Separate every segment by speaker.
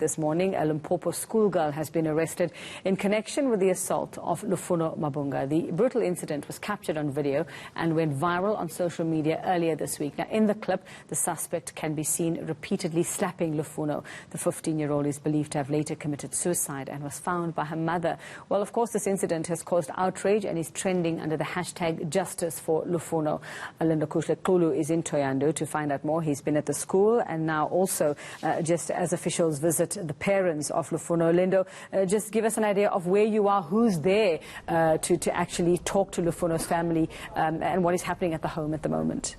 Speaker 1: This morning, a Limpopo schoolgirl has been arrested in connection with the assault of Lufuno Mavhunga. The brutal incident was captured on video and went viral on social media earlier this week. Now, in the clip, the suspect can be seen repeatedly slapping Lufuno. The 15-year-old is believed to have later committed suicide and was found by her mother. Well, of course, this incident has caused outrage and is trending under the hashtag Justice for Lufuno. Lindokuhle Xulu is in Thohoyandou to find out more. He's been at the school and now also, just as officials visit the parents of Lufuno. Lindo, just give us an idea of where you are, who's there to actually talk to Lufuno's family and what is happening at the home at the moment.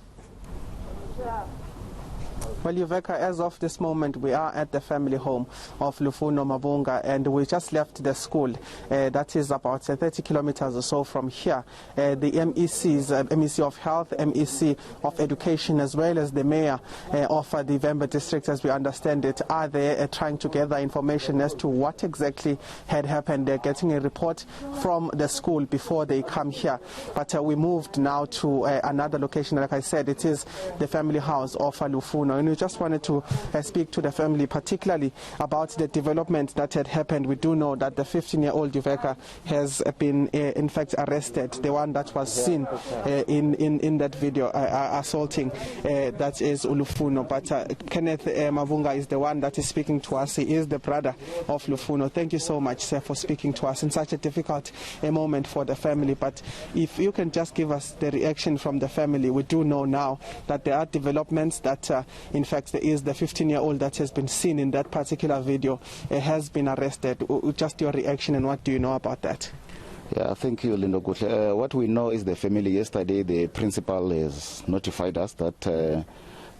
Speaker 2: Well, Yuveka, as of this moment, we are at the family home of Lufuno Mavhunga, and we just left the school. That is about 30 kilometers or so from here. The MECs, MEC of Health, MEC of Education, as well as the mayor of the Vemba district, as we understand it, are there trying to gather information as to what exactly had happened. They're getting a report from the school before they come here. But we moved now to another location. Like I said, it is the family house of Lufuno. And we just wanted to speak to the family, particularly about the development that had happened. We do know that the 15-year-old Yuveka has been, in fact, arrested. The one that was seen in that video assaulting, that is Lufuno. But Kenneth Mavhunga is the one that is speaking to us. He is the brother of Lufuno. Thank you so much, sir, for speaking to us in such a difficult moment for the family. But if you can just give us the reaction from the family. We do know now that there are developments that in fact, there is the 15-year-old that has been seen in that particular video has been arrested. Just your reaction and what do you know about that?
Speaker 3: Yeah, thank you, Lindokuhle. What we know is the family yesterday, the principal has notified us that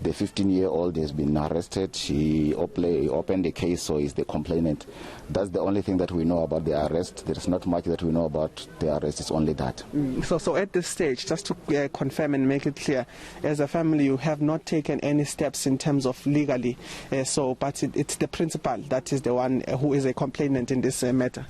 Speaker 3: the 15-year-old has been arrested. She opened the case, so is the complainant. That's the only thing that we know about the arrest. There is not much that we know about the arrest. It's only that.
Speaker 2: So at this stage, just to confirm and make it clear, as a family, you have not taken any steps in terms of legally. But it's the principal that is the one who is a complainant in this matter.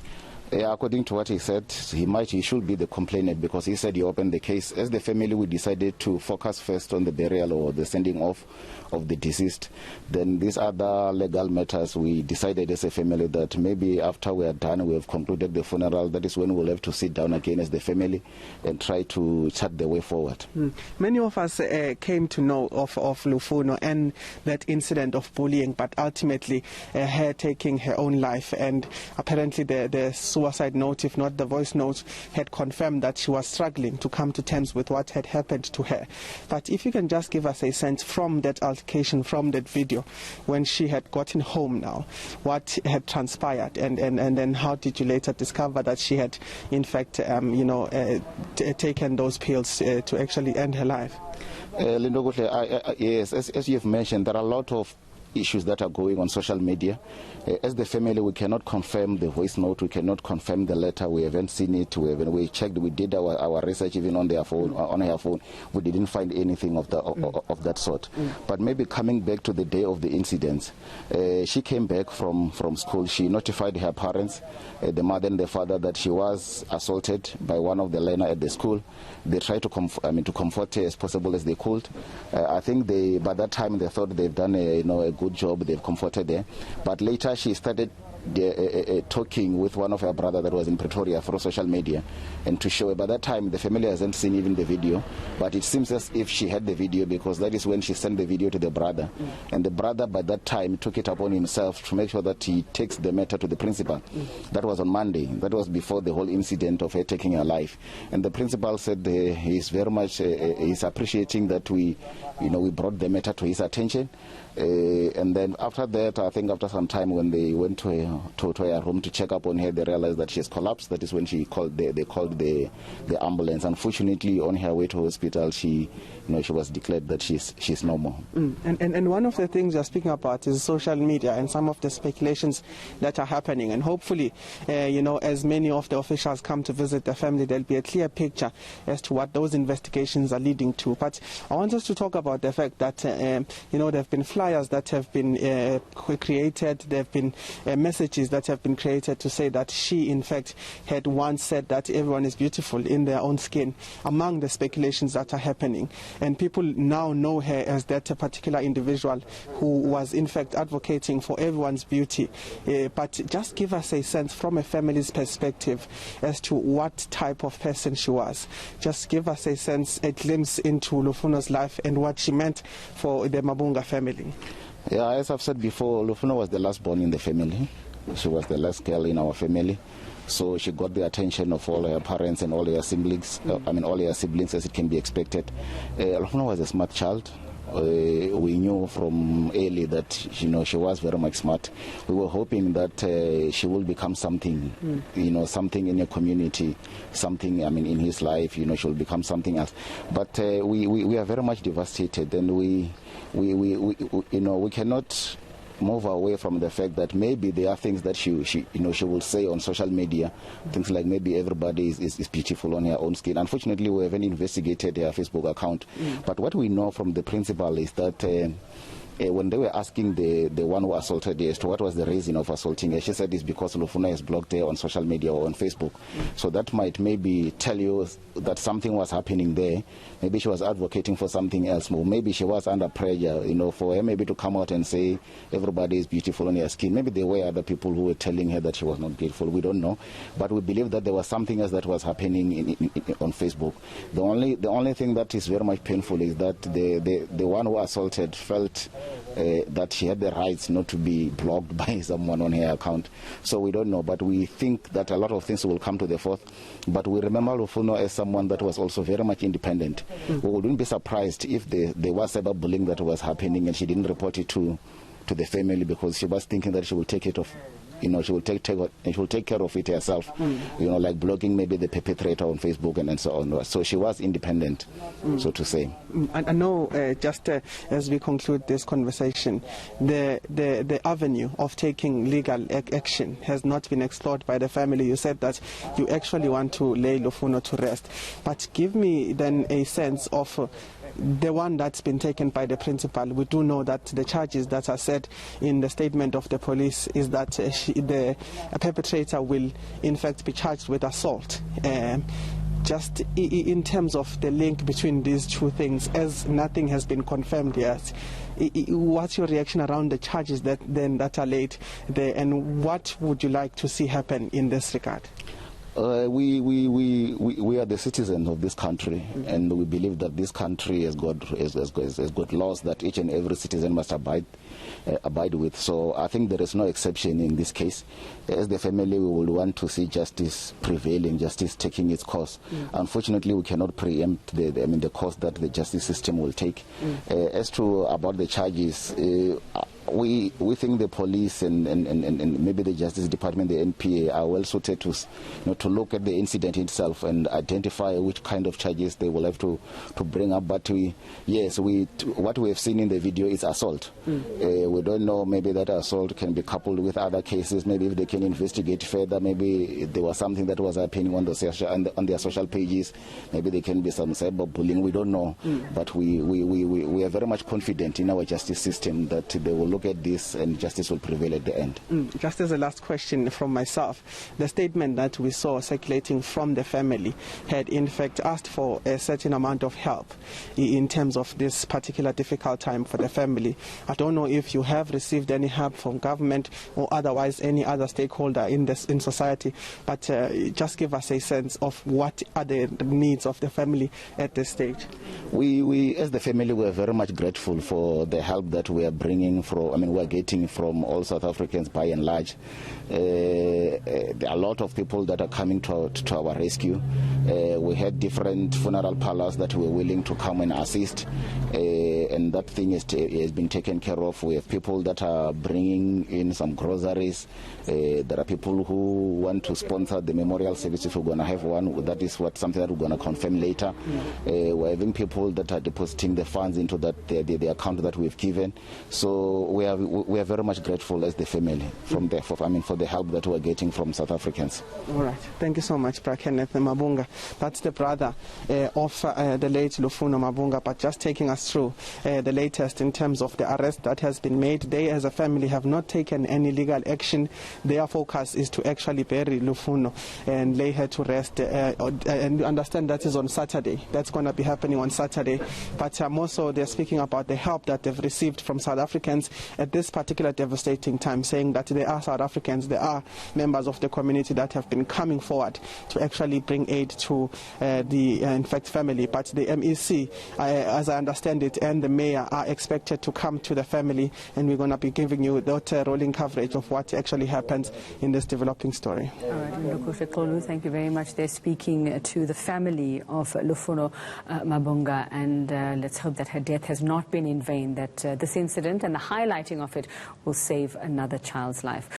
Speaker 3: Yeah, according to what he said, he should be the complainant because he said he opened the case. As the family, we decided to focus first on the burial or the sending off of the deceased. Then these other legal matters, we decided as a family that maybe after we are done, we have concluded the funeral, that is when we'll have to sit down again as the family and try to chart the way forward.
Speaker 2: Many of us came to know of Lufuno and that incident of bullying, but ultimately her taking her own life, and apparently the suicide note, if not the voice note, had confirmed that she was struggling to come to terms with what had happened to her. But if you can just give us a sense from that altercation, from that video, when she had gotten home now, what had transpired, and then how did you later discover that she had in fact taken those pills to actually end her life?
Speaker 3: Lindokuhle, yes, as you've mentioned, there are a lot of issues that are going on social media. As the family, we cannot confirm the voice note, we cannot confirm the letter, we haven't seen it, we checked, we did our research even on their phone, on her phone, we didn't find anything of that sort. But maybe coming back to the day of the incident, she came back from school, she notified her parents, the mother and the father, that she was assaulted by one of the learners at the school. They tried to comfort her as possible as they could. I think by that time they thought they've done a good job, they've comforted her. But later she started talking with one of her brothers that was in Pretoria through social media, and to show her. By that time the family hasn't seen even the video, but it seems as if she had the video because that is when she sent the video to the brother, and the brother by that time took it upon himself to make sure that he takes the matter to the principal. That was on Monday. That was before the whole incident of her taking her life, and the principal said he's very much he's appreciating that we brought the matter to his attention. And then after that, I think after some time, when they went to her room to check up on her, they realized that she has collapsed. That is when they called the ambulance. Unfortunately, on her way to hospital, she was declared that she's normal.
Speaker 2: And one of the things you're speaking about is social media and some of the speculations that are happening. And hopefully, as many of the officials come to visit the family, there'll be a clear picture as to what those investigations are leading to. But I want us to talk about the fact that there have been flyers that have been created. There have been messages that have been created to say that she, in fact, had once said that everyone is beautiful in their own skin, among the speculations that are happening. And people now know her as that particular individual who was, in fact, advocating for everyone's beauty. But just give us a sense from a family's perspective as to what type of person she was. Just give us a sense, a glimpse into Lufuno's life and what she meant for the Mavhunga family.
Speaker 3: Yeah, as I've said before, Lufuno was the last born in the family. She was the last girl in our family. So she got the attention of all her parents and all her siblings, all her siblings, as it can be expected. Lufuno was a smart child. We knew from early that she was very much smart. We were hoping that she will become something, something in your community, something in his life. She will become something else. But we are very much devastated, and we cannot move away from the fact that maybe there are things that she will say on social media, things like maybe everybody is beautiful on her own skin. Unfortunately, we haven't investigated her Facebook account. But what we know from the principal is that when they were asking the one who assaulted her as to what was the reason of assaulting her, she said it's because Lufuno has blocked her on social media or on Facebook. So that might maybe tell you that something was happening there. Maybe she was advocating for something else more. Maybe she was under pressure, for her maybe to come out and say everybody is beautiful on her skin. Maybe there were other people who were telling her that she was not beautiful. We don't know. But we believe that there was something else that was happening on Facebook. The only thing that is very much painful is that the one who assaulted felt that she had the rights not to be blocked by someone on her account. So we don't know, but we think that a lot of things will come to the forth. But we remember Lufuno as someone that was also very much independent. We wouldn't be surprised if there was cyberbullying that was happening and she didn't report it to the family, because she was thinking that she will take it off. She will take care of it herself, like blocking maybe the perpetrator on Facebook and so on. So she was independent, so to say.
Speaker 2: I know, just as we conclude this conversation, the avenue of taking legal action has not been explored by the family. You said that you actually want to lay Lufuno to rest. But give me then a sense of the one that's been taken by the principal. We do know that the charges that are said in the statement of the police is that the perpetrator will in fact be charged with assault. Just in terms of the link between these two things, as nothing has been confirmed yet, what's your reaction around the charges that are laid there, and what would you like to see happen in this regard?
Speaker 3: We are the citizens of this country, and we believe that this country has got laws that each and every citizen must abide with. So I think there is no exception in this case. As the family, we would want to see justice prevailing, justice taking its course. Unfortunately, we cannot preempt the course that the justice system will take. As to about the charges, we think the police and maybe the Justice Department, the NPA, are well suited to look at the incident itself and identify which kind of charges they will have to bring up. But what we have seen in the video is assault. We don't know, maybe that assault can be coupled with other cases. Maybe if they can investigate further, maybe there was something that was happening on their social pages. Maybe there can be some cyberbullying. We don't know, but we are very much confident in our justice system that they will look at this and justice will prevail at the end.
Speaker 2: Just as a last question from myself, the statement that we saw circulating from the family had in fact asked for a certain amount of help in terms of this particular difficult time for the family. I don't know if you have received any help from government or otherwise any other stakeholder in society, but just give us a sense of what are the needs of the family at this stage.
Speaker 3: We as the family, we are very much grateful for the help that we are bringing we are getting from all South Africans by and large. There are a lot of people that are coming to our rescue. We had different funeral parlors that were willing to come and assist, and that thing has been taken care of. We have people that are bringing in some groceries. There are people who want to sponsor the memorial service if we're going to have one. That is something that we're going to confirm later. We're having people that are depositing the funds into the account that we've given. So we are very much grateful as the family for the help that we're getting from South Africans.
Speaker 2: All right. Thank you so much, Kenneth Mavhunga. That's the brother of the late Lufuno Mavhunga, but just taking us through the latest in terms of the arrest that has been made. They, as a family, have not taken any legal action. Their focus is to actually bury Lufuno and lay her to rest. And understand that is on Saturday. That's going to be happening on Saturday. But also they're speaking about the help that they've received from South Africans at this particular devastating time, saying that there are South Africans, there are members of the community that have been coming forward to actually bring aid to the infected family. But the MEC, as I understand it, and the mayor are expected to come to the family, and we're going to be giving you that rolling coverage of what actually happens in this developing story.
Speaker 1: All right, Lindokuhle Xulu, thank you very much. They're speaking to the family of Lufuno Mavhunga, and let's hope that her death has not been in vain, that this incident and the highlighting of it will save another child's life.